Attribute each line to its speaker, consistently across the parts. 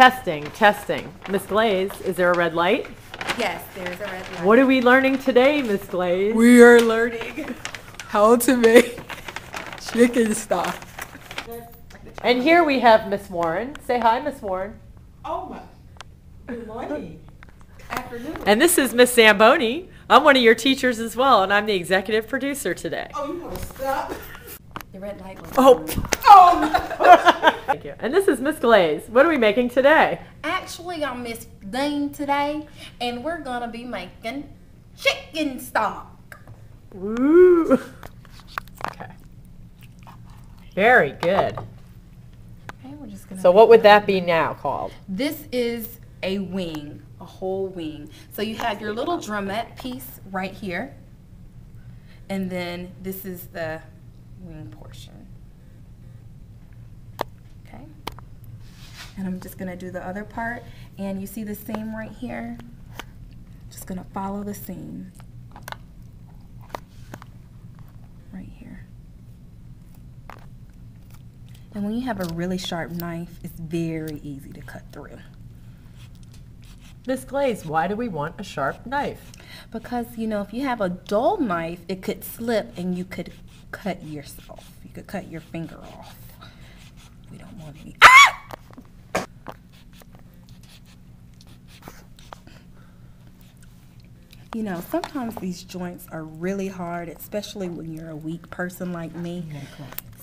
Speaker 1: Testing, testing. Miss Glaze, is there a red light?
Speaker 2: Yes, there's a red light.
Speaker 1: What are we learning today, Miss Glaze?
Speaker 3: We are learning how to make chicken stock.
Speaker 1: And here we have Miss Warren. Say hi, Miss Warren.
Speaker 4: Oh my, good morning. Afternoon.
Speaker 1: And this is Miss Zamboni. I'm one of your teachers as well, and I'm the executive producer today.
Speaker 4: Oh, you want to stop?
Speaker 2: The red light was
Speaker 1: Oh.
Speaker 2: on.
Speaker 4: Oh,
Speaker 1: Thank you. And this is Miss Glaze. What are we making today?
Speaker 2: Actually, I'm Miss Dean today, and we're going to be making chicken stock.
Speaker 1: Woo. Okay. Very good.
Speaker 2: Okay, we're just gonna
Speaker 1: So what would that be now called?
Speaker 2: This is a wing, a whole wing. So you have your little drumette piece right here, and then this is the wing portion. Okay, and I'm just gonna do the other part, and you see the seam right here? Just gonna follow the seam right here. And when you have a really sharp knife, it's very easy to cut through.
Speaker 1: Miss Glaze, why do we want a sharp knife?
Speaker 2: Because, you know, if you have a dull knife, it could slip and you could cut yourself. You could cut your finger off. We don't want any. Ah! You know, sometimes these joints are really hard, especially when you're a weak person like me.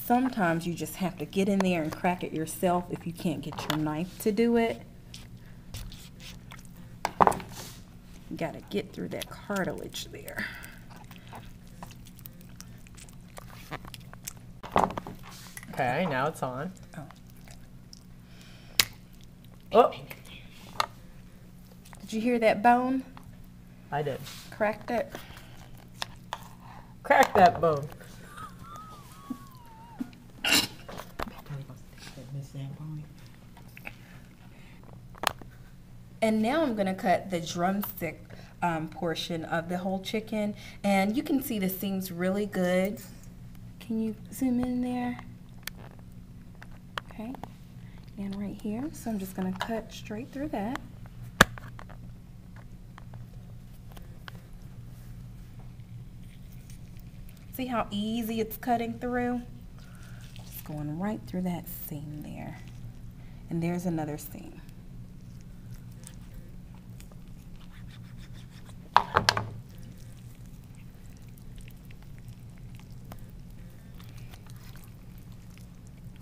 Speaker 2: Sometimes you just have to get in there and crack it yourself if you can't get your knife to do it. You gotta get through that cartilage there.
Speaker 1: Okay, now it's on.
Speaker 2: Oh.
Speaker 1: Oh,
Speaker 2: Did you hear that bone?
Speaker 1: I did.
Speaker 2: Cracked it?
Speaker 1: Crack that bone.
Speaker 4: Miss Zamboni.
Speaker 2: And now I'm gonna cut the drumstick portion of the whole chicken. And you can see the seams really good. Can you zoom in there? Okay, and right here. So I'm just gonna cut straight through that. See how easy it's cutting through? Just going right through that seam there. And there's another seam.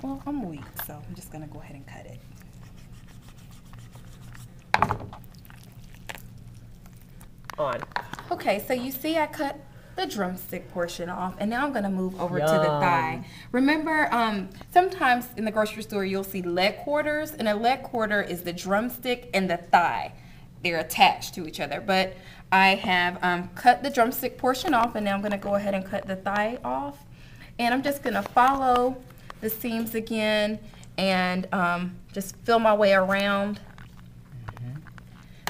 Speaker 2: Well, I'm weak, so I'm just gonna go ahead and cut it.
Speaker 1: On.
Speaker 2: Okay, so you see I cut the drumstick portion off, and now I'm gonna move over to the
Speaker 1: Yum.
Speaker 2: thigh. Remember, sometimes in the grocery store you'll see leg quarters, and a leg quarter is the drumstick and the thigh. They're attached to each other, but I have cut the drumstick portion off, and now I'm gonna go ahead and cut the thigh off. And I'm just gonna follow the seams again and just feel my way around.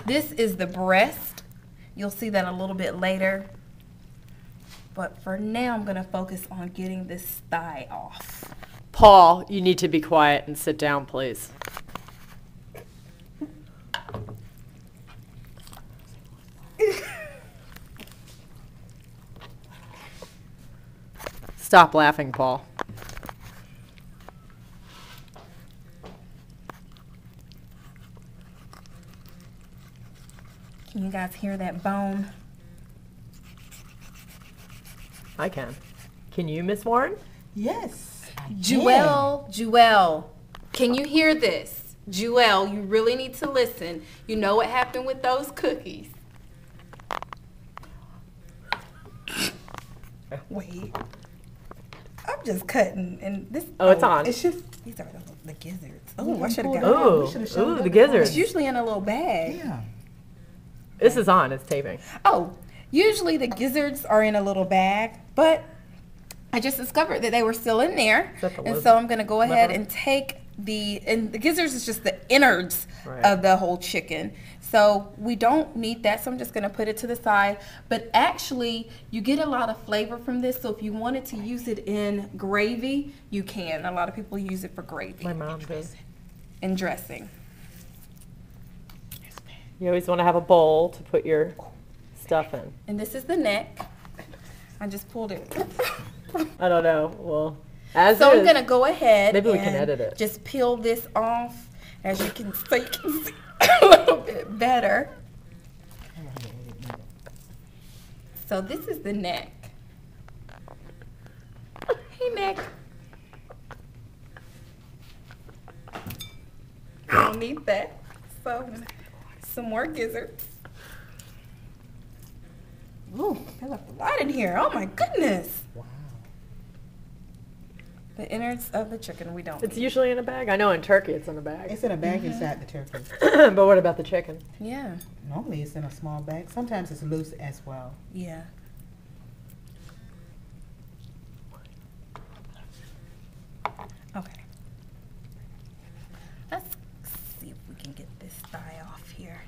Speaker 2: This is the breast. You'll see that a little bit later. But for now, I'm gonna focus on getting this thigh off.
Speaker 1: Paul, you need to be quiet and sit down, please. Stop laughing, Paul.
Speaker 2: Can you guys hear that bone?
Speaker 1: I can. Can you, Miss Warren?
Speaker 4: Yes.
Speaker 2: Jewel, can you hear this? Jewel, you really need to listen. You know what happened with those cookies. Wait. I'm just cutting and this.
Speaker 1: Oh, it's on.
Speaker 4: It's just,
Speaker 2: These are the gizzards. Oh, I should have got
Speaker 1: Ooh,
Speaker 4: We should've shown
Speaker 1: ooh,
Speaker 4: them
Speaker 1: the
Speaker 4: before.
Speaker 1: gizzards.
Speaker 2: It's usually in a little bag.
Speaker 4: yeah.
Speaker 1: This is on, it's taping.
Speaker 2: Oh, usually the gizzards are in a little bag, but I just discovered that they were still in there.
Speaker 1: Is that the
Speaker 2: And
Speaker 1: liver?
Speaker 2: so I'm gonna go ahead
Speaker 1: Liver?
Speaker 2: and take and the gizzards is just the innards
Speaker 1: Right.
Speaker 2: of the whole chicken. So we don't need that, so I'm just gonna put it to the side. But actually, you get a lot of flavor from this, so if you wanted to use it in gravy, you can. A lot of people use it for gravy
Speaker 1: My mom does.
Speaker 2: and dressing.
Speaker 1: You always want to have a bowl to put your stuff in.
Speaker 2: And this is the neck. I just pulled it.
Speaker 1: I don't know. Well, as
Speaker 2: So I'm
Speaker 1: is.
Speaker 2: gonna go ahead.
Speaker 1: Maybe we can
Speaker 2: and
Speaker 1: edit it.
Speaker 2: Just peel this off, as you can see a little bit better. So this is the neck. Hey, neck. Don't need that. So some more gizzards. Ooh, there's a lot in here. Oh my goodness.
Speaker 4: Wow.
Speaker 2: The innards of the chicken we don't
Speaker 1: It's
Speaker 2: need.
Speaker 1: usually in a bag. I know in turkey it's in a bag.
Speaker 4: It's in a bag inside the turkey.
Speaker 1: But what about the chicken?
Speaker 2: Yeah,
Speaker 4: Normally it's in a small bag. Sometimes it's loose as well.
Speaker 2: yeah. Okay. Let's see if we can get this thigh off here.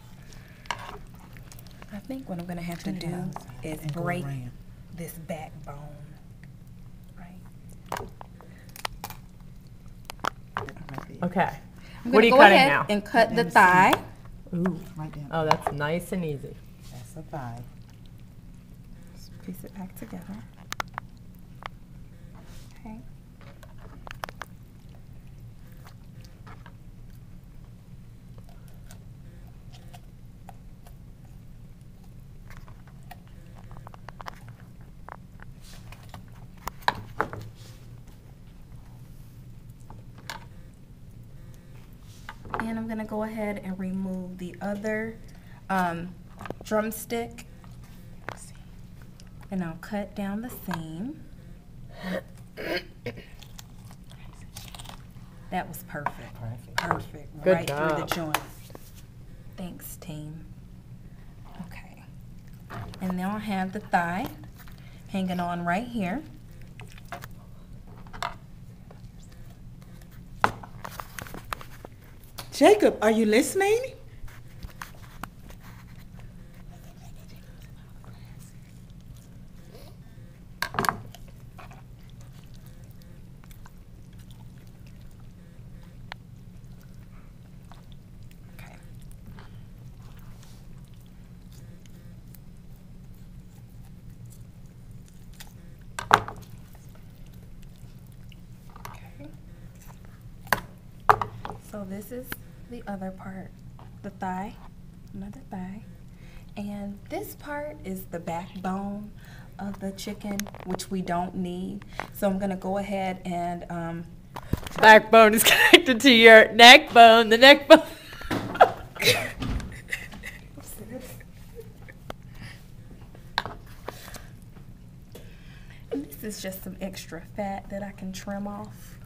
Speaker 2: I think what I'm gonna have to
Speaker 4: Turn it
Speaker 2: do
Speaker 4: outside
Speaker 2: is
Speaker 4: and go
Speaker 2: break
Speaker 4: around.
Speaker 2: this backbone. Right.
Speaker 4: Right there.
Speaker 1: Okay.
Speaker 2: I'm
Speaker 1: What are
Speaker 2: gonna
Speaker 1: you
Speaker 2: go
Speaker 1: cutting
Speaker 2: ahead
Speaker 1: now?
Speaker 2: and cut the
Speaker 4: Let me see.
Speaker 2: thigh.
Speaker 1: Ooh.
Speaker 4: Right there.
Speaker 1: Oh, that's nice and easy.
Speaker 4: That's a thigh.
Speaker 2: Just piece it back together. Okay. And I'm gonna go ahead and remove the other drumstick. And I'll cut down the seam. That was perfect.
Speaker 4: Perfect.
Speaker 2: Perfect.
Speaker 1: Good
Speaker 2: right through the
Speaker 1: job.
Speaker 2: joint. Thanks, team. Okay. And now I have the thigh hanging on right here.
Speaker 3: Jacob, are you listening?
Speaker 2: Okay. Okay. So this is the other part, the thigh, another thigh. And this part is the backbone of the chicken, which we don't need. So I'm gonna go ahead and
Speaker 1: Backbone is connected to your neck bone. The neck bone.
Speaker 2: and this is just some extra fat that I can trim off.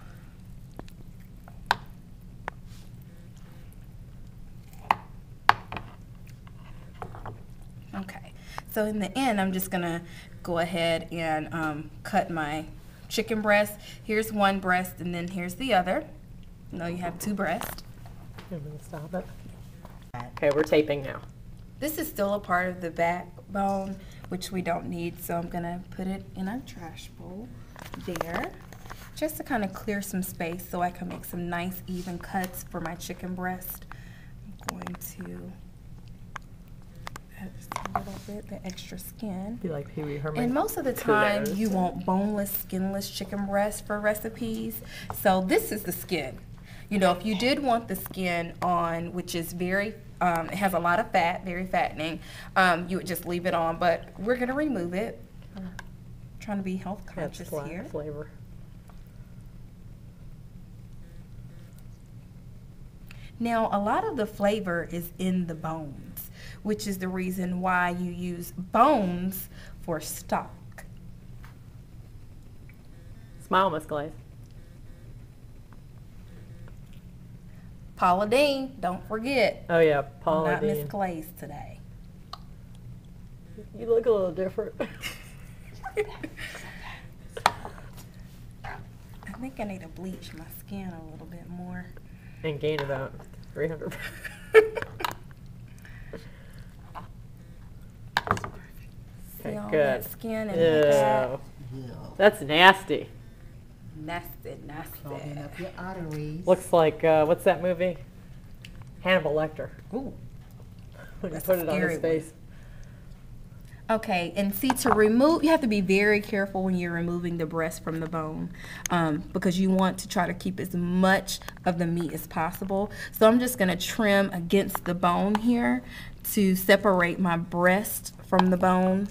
Speaker 2: Okay, so in the end, I'm just gonna go ahead and cut my chicken breast. Here's one breast, and then here's the other. No, you have two breasts.
Speaker 1: I'm gonna stop it. Okay, we're taping now.
Speaker 2: This is still a part of the backbone, which we don't need, so I'm gonna put it in a trash bowl there, just to kind of clear some space so I can make some nice even cuts for my chicken breast. I'm going to add just a little bit, the extra skin.
Speaker 1: Be like Pee Wee Herman.
Speaker 2: And most of the time,
Speaker 1: Kudos.
Speaker 2: you want boneless, skinless chicken breast for recipes. So this is the skin. You know, if you did want the skin on, which is very, it has a lot of fat, very fattening, you would just leave it on. But we're going to remove it. We're trying to be health
Speaker 1: That's
Speaker 2: conscious
Speaker 1: flat
Speaker 2: here.
Speaker 1: flavor.
Speaker 2: Now, a lot of the flavor is in the bones, which is the reason why you use bones for stock.
Speaker 1: Smile, Miss Glaze.
Speaker 2: Paula Deen, don't forget.
Speaker 1: Oh yeah,
Speaker 2: I'm
Speaker 1: Paula
Speaker 2: not Miss
Speaker 1: Deen.
Speaker 2: Glaze today.
Speaker 1: You look a little different.
Speaker 2: I think I need to bleach my skin a little bit more.
Speaker 1: And gain about 300.
Speaker 2: See
Speaker 1: Okay,
Speaker 2: all
Speaker 1: good.
Speaker 2: that skin and the fat?
Speaker 1: Ew.
Speaker 4: Yeah.
Speaker 1: That's nasty.
Speaker 2: Nasty, nasty.
Speaker 4: Clogging up your arteries.
Speaker 1: Looks like, what's that movie? Hannibal Lecter.
Speaker 4: Ooh.
Speaker 1: Put
Speaker 2: That's
Speaker 1: it
Speaker 2: a
Speaker 1: on
Speaker 2: scary
Speaker 1: his face.
Speaker 2: Okay, and see, to remove, you have to be very careful when you're removing the breast from the bone, because you want to try to keep as much of the meat as possible. So I'm just gonna trim against the bone here to separate my breast from the bone.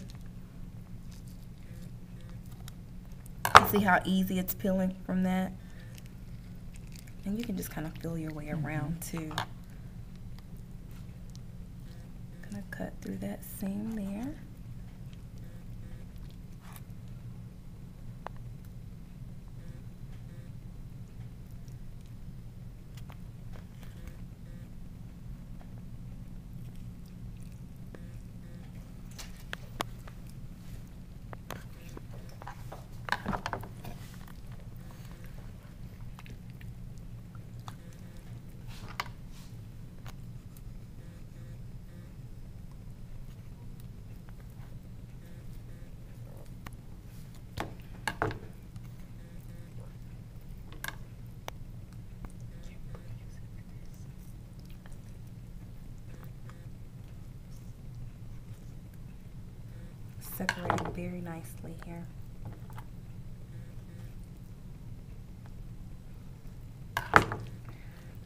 Speaker 2: You see how easy it's peeling from that? And you can just kind of feel your way around too. Gonna cut through that seam there. Separating very nicely here.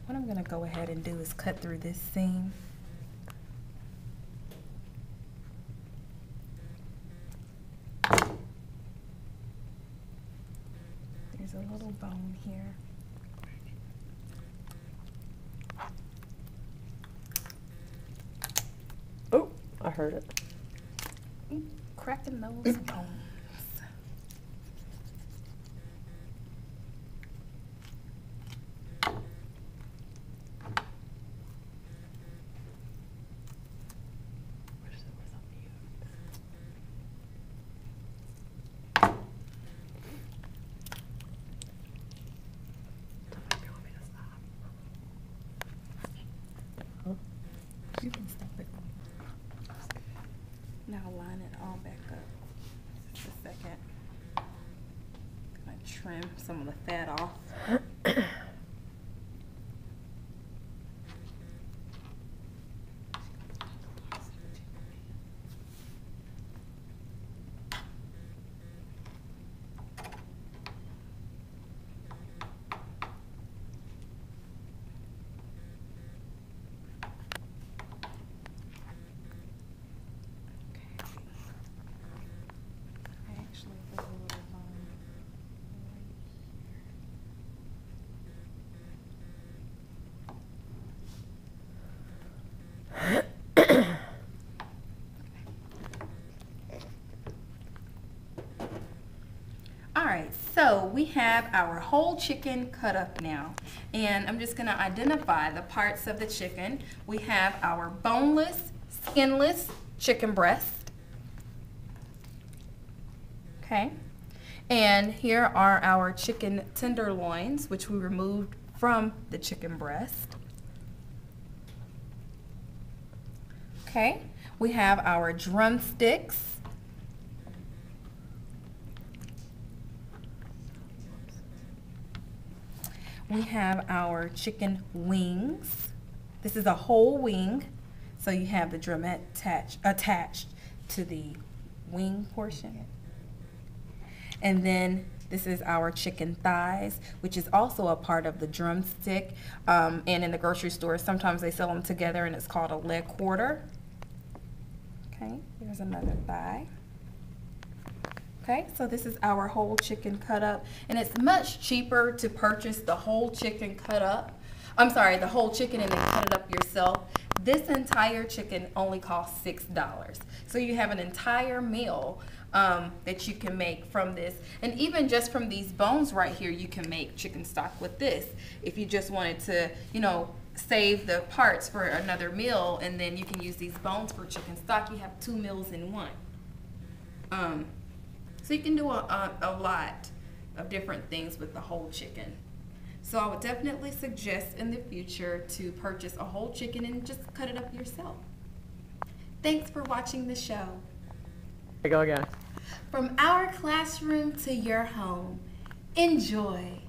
Speaker 2: What I'm gonna go ahead and do is cut through this seam. There's a little bone here.
Speaker 1: Oh, I heard it.
Speaker 2: Cracking those bones. You can stop it. Now line it all back up. Just a second. Gonna trim some of the fat off. Alright, so we have our whole chicken cut up now, and I'm just going to identify the parts of the chicken. We have our boneless, skinless chicken breast. Okay, and here are our chicken tenderloins, which we removed from the chicken breast. Okay, we have our drumsticks. We have our chicken wings. This is a whole wing, so you have the drumette attached to the wing portion. And then this is our chicken thighs, which is also a part of the drumstick. And in the grocery store, sometimes they sell them together, and it's called a leg quarter. Okay, here's another thigh. Okay, so this is our whole chicken cut up, and it's much cheaper to purchase the whole chicken cut up. I'm sorry, the whole chicken and then cut it up yourself. This entire chicken only costs $6. So you have an entire meal that you can make from this. And even just from these bones right here, you can make chicken stock with this. If you just wanted to, you know, save the parts for another meal, and then you can use these bones for chicken stock, you have 2 meals in one. So you can do a lot of different things with the whole chicken. So I would definitely suggest in the future to purchase a whole chicken and just cut it up yourself. Thanks for watching the show.
Speaker 1: Here we go again.
Speaker 2: From our classroom to your home, enjoy.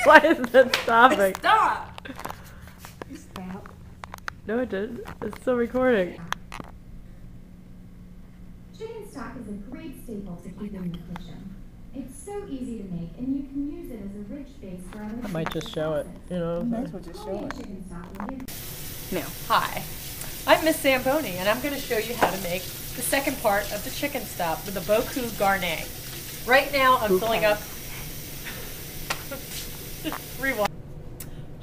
Speaker 1: Why isn't it stopping?
Speaker 2: Stop.
Speaker 4: Stop.
Speaker 1: No, it didn't. It's still recording.
Speaker 5: Chicken stock is a great staple to keep in the kitchen. It's so easy to make, and you can use it as a rich base for other
Speaker 1: I might just show it, you know.
Speaker 4: Might as well just show it.
Speaker 5: chicken stock will give
Speaker 2: Now,
Speaker 1: Hi, I'm Miss Zamboni, and I'm going to show you how to make the second part of the chicken stock with the Boku Garnet. Right now, I'm filling up. Rewind.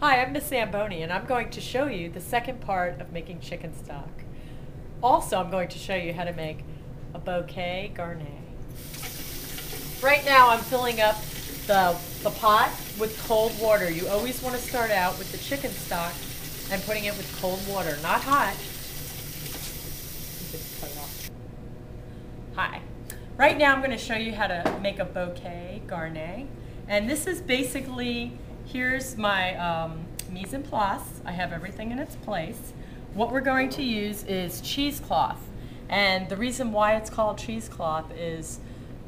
Speaker 1: Hi, I'm Miss Zamboni, and I'm going to show you the second part of making chicken stock. Also, I'm going to show you how to make a bouquet garnet. Right now, I'm filling up the pot with cold water. You always want to start out with the chicken stock and putting it with cold water, not hot. Just cut it off. Hi. Right now, I'm going to show you how to make a bouquet garnet. And this is basically, here's my mise en place. I have everything in its place. What we're going to use is cheesecloth. And the reason why it's called cheesecloth is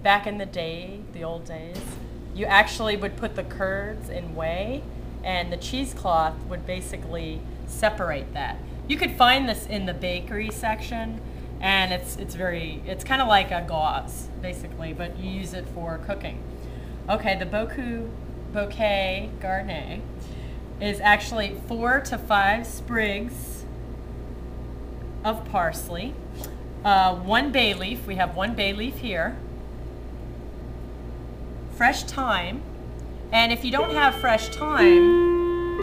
Speaker 1: back in the day, the old days, you actually would put the curds in whey, and the cheesecloth would basically separate that. You could find this in the bakery section, and it's kind of like a gauze, basically, but you use it for cooking. Okay, the bouquet garnet is actually 4 to 5 sprigs of parsley, 1 bay leaf. We have 1 bay leaf here. Fresh thyme, and if you don't have fresh thyme,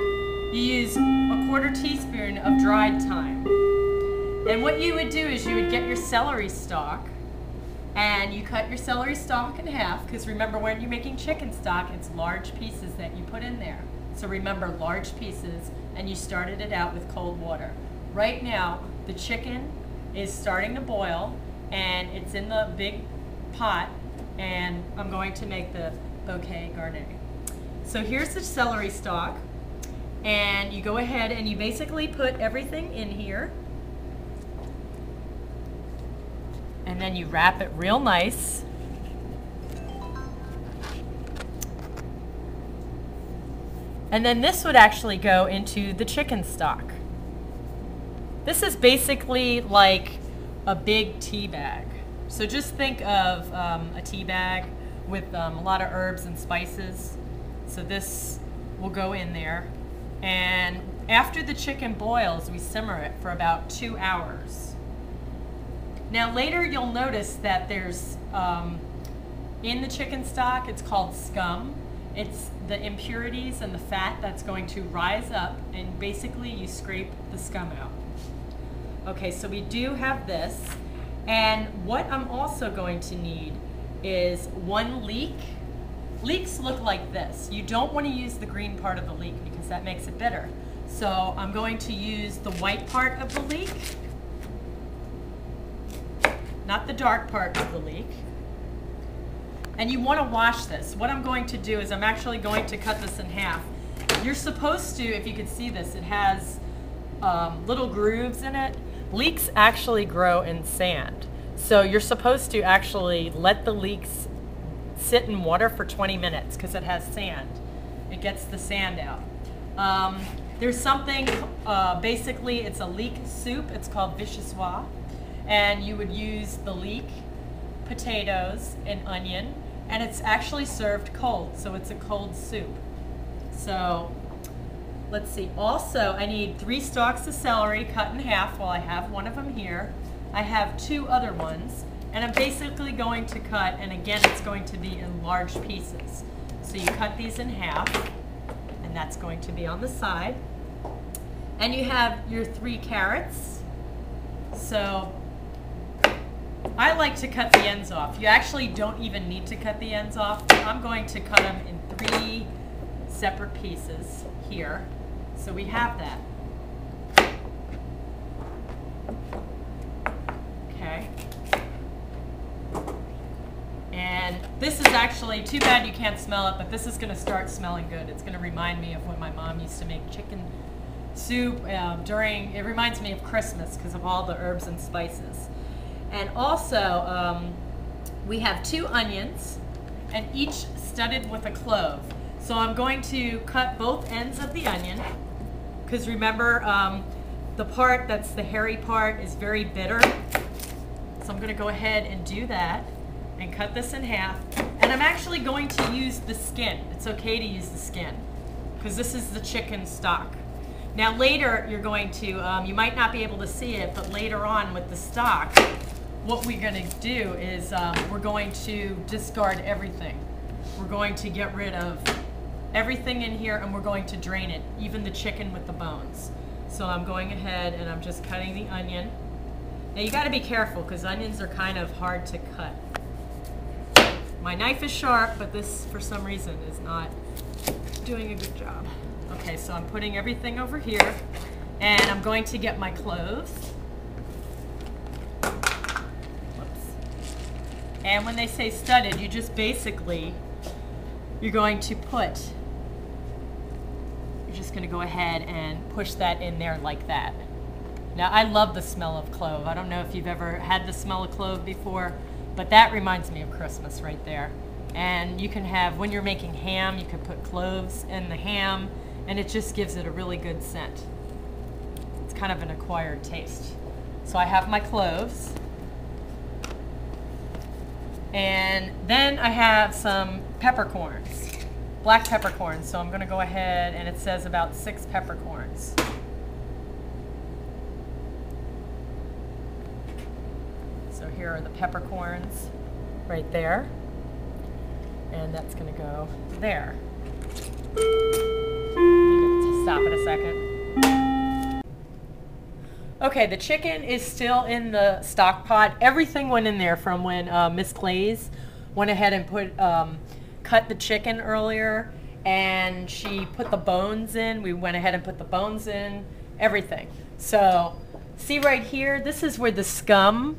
Speaker 1: you use a 1/4 teaspoon of dried thyme. And what you would do is you would get your celery stalk, and you cut your celery stalk in half, because remember, when you're making chicken stock, it's large pieces that you put in there. So remember, large pieces, and you started it out with cold water. Right now, the chicken is starting to boil, and it's in the big pot, and I'm going to make the bouquet garnet. So here's the celery stalk, and you go ahead and you basically put everything in here, and then you wrap it real nice. And then this would actually go into the chicken stock. This is basically like a big tea bag. So just think of a tea bag with a lot of herbs and spices. So this will go in there. And after the chicken boils, we simmer it for about 2 hours. Now later you'll notice that there's, in the chicken stock, it's called scum. It's the impurities and the fat that's going to rise up, and basically you scrape the scum out. Okay, so we do have this. And what I'm also going to need is 1 leek. Leeks look like this. You don't want to use the green part of the leek because that makes it bitter. So I'm going to use the white part of the leek, not the dark part of the leek. And you want to wash this. What I'm going to do is I'm actually going to cut this in half. You're supposed to, if you could see this, it has little grooves in it. Leeks actually grow in sand. So you're supposed to actually let the leeks sit in water for 20 minutes because it has sand. It gets the sand out. There's something, basically it's a leek soup. It's called vichyssoise. And you would use the leek, potatoes, and onion. And it's actually served cold, so it's a cold soup. So let's see. Also, I need 3 stalks of celery cut in half. Well, I have one of them here. I have 2 other ones. And I'm basically going to cut, and again, it's going to be in large pieces. So you cut these in half, and that's going to be on the side. And you have your 3 carrots. So I like to cut the ends off. You actually don't even need to cut the ends off. I'm going to cut them in 3 separate pieces here. So we have that. Okay. And this is actually, too bad you can't smell it, but this is going to start smelling good. It's going to remind me of when my mom used to make chicken soup it reminds me of Christmas because of all the herbs and spices. And also, we have 2 onions, and each studded with a clove. So I'm going to cut both ends of the onion, because remember, the part that's the hairy part is very bitter. So I'm going to go ahead and do that and cut this in half. And I'm actually going to use the skin. It's okay to use the skin because this is the chicken stock. Now later you're going to, you might not be able to see it, but later on with the stock, what we're going to do is we're going to discard everything. We're going to get rid of everything in here and we're going to drain it, even the chicken with the bones. So I'm going ahead and I'm just cutting the onion. Now you got to be careful because onions are kind of hard to cut. My knife is sharp, but this for some reason is not doing a good job. Okay, so I'm putting everything over here and I'm going to get my cloves. Whoops. And when they say studded, you just basically, you're going to put, you're just going to go ahead and push that in there like that. Now I love the smell of clove. I don't know if you've ever had the smell of clove before, but that reminds me of Christmas right there. And you can have, when you're making ham, you can put cloves in the ham and it just gives it a really good scent. It's kind of an acquired taste. So I have my cloves. And then I have some peppercorns, black peppercorns. So I'm gonna go ahead and it says about 6 peppercorns. So here are the peppercorns right there. And that's gonna go there. Stop it a second. Okay, the chicken is still in the stock pot. Everything went in there from when Miss Clays went ahead and cut the chicken earlier, and she put the bones in. We went ahead and put the bones in, everything. So see right here, this is where the scum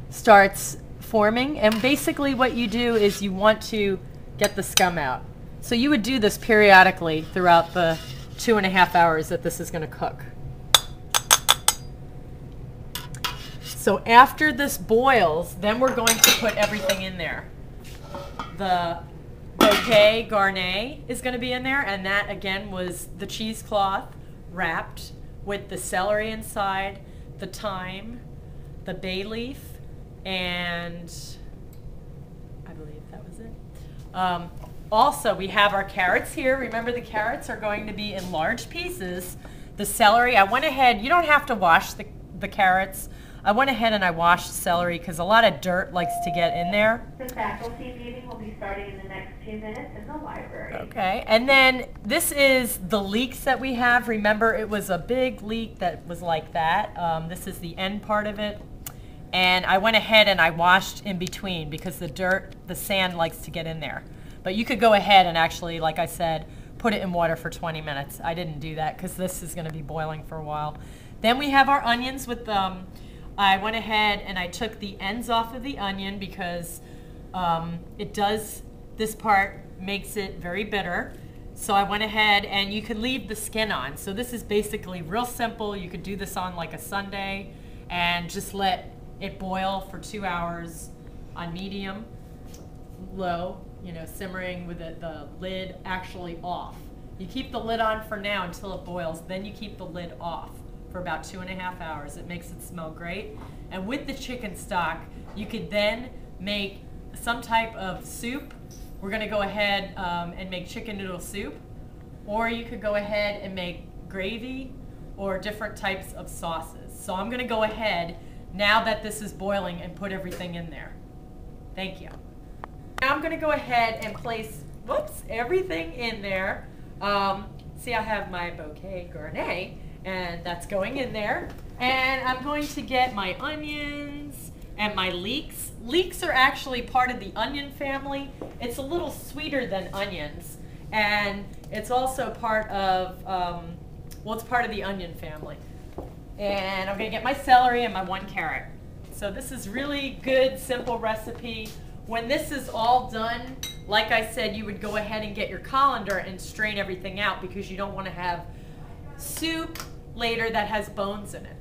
Speaker 1: starts forming, and basically what you do is you want to get the scum out. So you would do this periodically throughout the 2.5 hours that this is going to cook. So after this boils, then we're going to put everything in there. The bouquet garni is going to be in there, and that again was the cheesecloth wrapped with the celery inside, the thyme, the bay leaf, and I believe that was it. Also, we have our carrots here. Remember, the carrots are going to be in large pieces. The celery, I went ahead, you don't have to wash the carrots. I went ahead and I washed celery because a lot of dirt likes to get in there.
Speaker 6: The faculty meeting will be starting in the next 2 minutes in the library.
Speaker 1: Okay, and then this is the leeks that we have. Remember, it was a big leek that was like that. This is the end part of it. And I went ahead and I washed in between because the dirt, the sand likes to get in there. But you could go ahead and actually, like I said, put it in water for 20 minutes. I didn't do that because this is going to be boiling for a while. Then we have our onions with I went ahead and I took the ends off of the onion because this part makes it very bitter. So I went ahead and you could leave the skin on. So this is basically real simple. You could do this on like a Sunday and just let it boil for 2 hours on medium, low, you know, simmering with the lid actually off. You keep the lid on for now until it boils, then you keep the lid off for about 2.5 hours. It makes it smell great. And with the chicken stock, you could then make some type of soup. We're gonna go ahead and make chicken noodle soup, or you could go ahead and make gravy or different types of sauces. So I'm gonna go ahead, now that this is boiling, and put everything in there. Thank you. Now I'm gonna go ahead and place, everything in there. See, I have my bouquet garni, and that's going in there. And I'm going to get my onions and my leeks. Leeks are actually part of the onion family. It's a little sweeter than onions, and it's also part of, it's part of the onion family. And I'm gonna get my celery and my 1 carrot. So this is really good, simple recipe. When this is all done, like I said, you would go ahead and get your colander and strain everything out because you don't want to have soup later that has bones in it.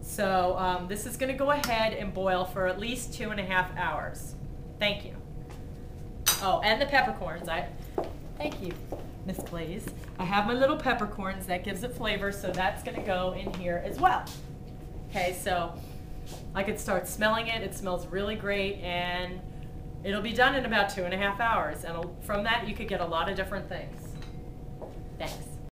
Speaker 1: So this is going to go ahead and boil for at least 2.5 hours. Thank you. Oh, and the peppercorns. Thank you, Miss Glaze. I have my little peppercorns, that gives it flavor, so that's gonna go in here as well. Okay, so I could start smelling it. It smells really great, and it'll be done in about 2.5 hours. And from that, you could get a lot of different things. Thanks.